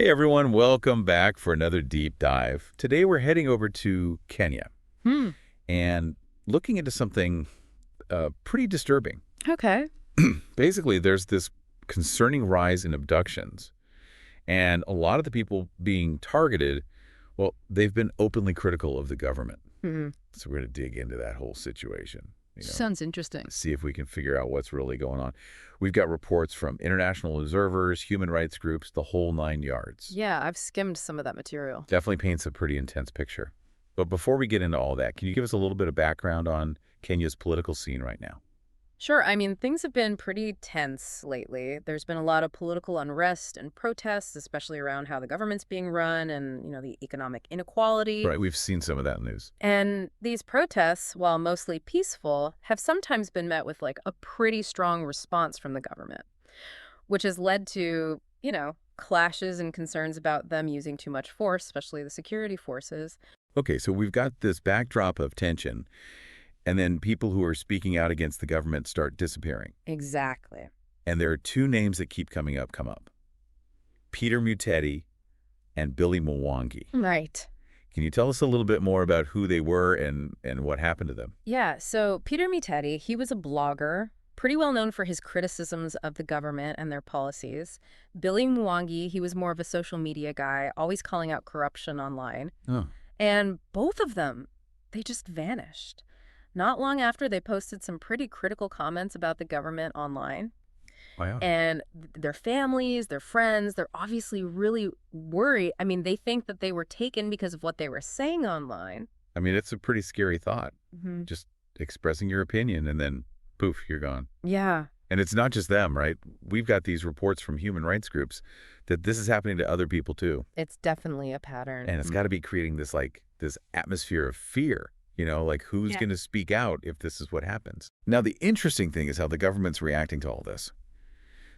Hey everyone, welcome back for another deep dive. Today we're heading over to Kenya Hmm. and looking into something pretty disturbing. Okay. Basically, there's this concerning rise in abductions, and a lot of the people being targeted, well, they've been openly critical of the government. Hmm. So we're going to dig into that whole situation, Sounds interesting. see if we can figure out what's really going on. We've got reports from international observers, human rights groups, the whole nine yards. Yeah, I've skimmed some of that material. Definitely paints a pretty intense picture. But before we get into all that, can you give us a little bit of background on Kenya's political scene right now? Sure, I mean, things have been pretty tense lately. There's been a lot of political unrest and protests, especially around how the government's being run and, the economic inequality. Right, we've seen some of that news. And these protests, while mostly peaceful, have sometimes been met with like a pretty strong response from the government, which has led to, clashes and concerns about them using too much force, especially the security forces. Okay, so we've got this backdrop of tension, and then people who are speaking out against the government start disappearing. Exactly. And there are two names that keep come up. Peter Muteti and Billy Mwangi. Right. Can you tell us a little bit more about who they were and what happened to them? Yeah, so Peter Mitetti, he was a blogger, pretty well known for his criticisms of the government and their policies. Billy Mwangi, he was more of a social media guy, always calling out corruption online. Oh, And both of them, they just vanished. Not long after, they posted some pretty critical comments about the government online. wow. And their families, their friends, they're obviously really worried. I mean, they think that they were taken because of what they were saying online. I mean, it's a pretty scary thought. Hmm. Just expressing your opinion and then poof, you're gone. Yeah. And it's not just them, right? We've got these reports from human rights groups that this is happening to other people too. It's definitely a pattern. And it's got to be creating this atmosphere of fear, like who's Yeah. going to speak out if this is what happens. Now, the interesting thing is how the government's reacting to all this.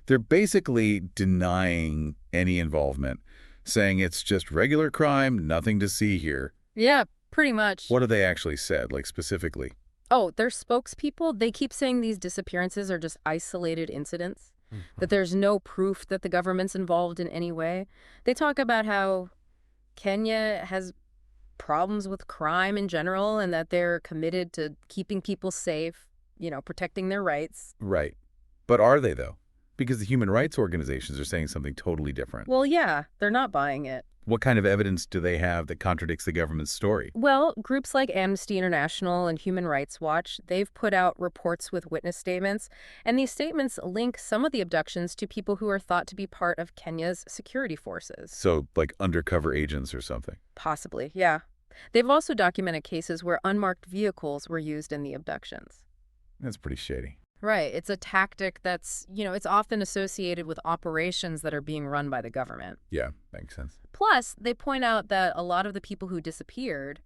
They're basically denying any involvement, saying it's just regular crime, nothing to see here. Yeah, pretty much. What have they actually said, like specifically? Oh, their spokespeople, they keep saying these disappearances are just isolated incidents, that there's no proof that the government's involved in any way. They talk about how Kenya has problems with crime in general and that they're committed to keeping people safe, protecting their rights. Right. But are they, though? Because the human rights organizations are saying something totally different. Well, yeah, they're not buying it. What kind of evidence do they have that contradicts the government's story? Well, groups like Amnesty International and Human Rights Watch, they've put out reports with witness statements, and these statements link some of the abductions to people who are thought to be part of Kenya's security forces. So, like undercover agents or something. Possibly, yeah. They've also documented cases where unmarked vehicles were used in the abductions. That's pretty shady. Right. It's a tactic that's, it's often associated with operations that are being run by the government. Yeah, makes sense. Plus, they point out that a lot of the people who disappeared,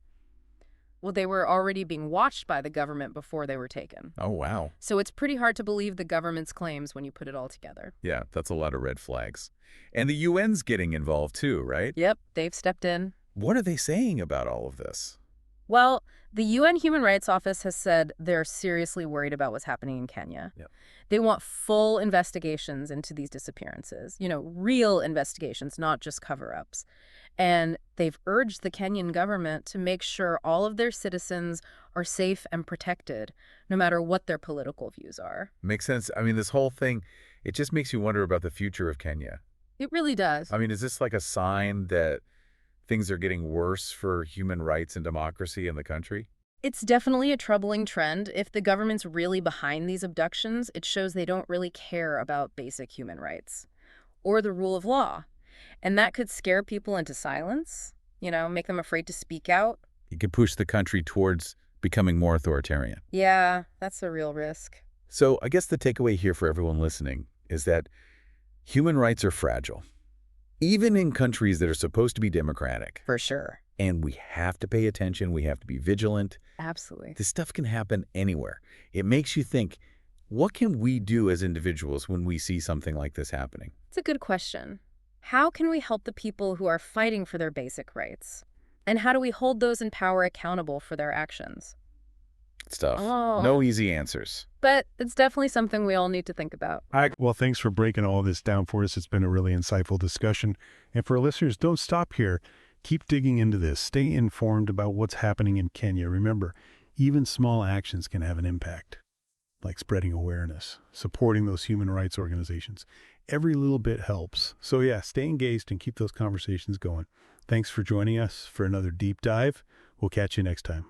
well, they were already being watched by the government before they were taken. Oh, wow. So it's pretty hard to believe the government's claims when you put it all together. Yeah, that's a lot of red flags. And the UN's getting involved too, right? Yep, they've stepped in. What are they saying about all of this? Well, the UN Human Rights Office has said they're seriously worried about what's happening in Kenya. Yep. They want full investigations into these disappearances, real investigations, not just cover-ups. And they've urged the Kenyan government to make sure all of their citizens are safe and protected, no matter what their political views are. Makes sense. I mean, this whole thing, it just makes you wonder about the future of Kenya. It really does. I mean, is this like a sign that things are getting worse for human rights and democracy in the country? It's definitely a troubling trend. If the government's really behind these abductions, it shows they don't really care about basic human rights or the rule of law. And that could scare people into silence, make them afraid to speak out. It could push the country towards becoming more authoritarian. Yeah, that's a real risk. So I guess the takeaway here for everyone listening is that human rights are fragile, even in countries that are supposed to be democratic. For sure. And we have to pay attention. We have to be vigilant. Absolutely. This stuff can happen anywhere. It makes you think, what can we do as individuals when we see something like this happening? It's a good question. How can we help the people who are fighting for their basic rights? And how do we hold those in power accountable for their actions? stuff. Oh. No easy answers. But it's definitely something we all need to think about. Well, thanks for breaking all this down for us. It's been a really insightful discussion. And for our listeners, don't stop here. Keep digging into this. Stay informed about what's happening in Kenya. Remember, even small actions can have an impact, like spreading awareness, supporting those human rights organizations. Every little bit helps. So yeah, stay engaged and keep those conversations going. Thanks for joining us for another deep dive. We'll catch you next time.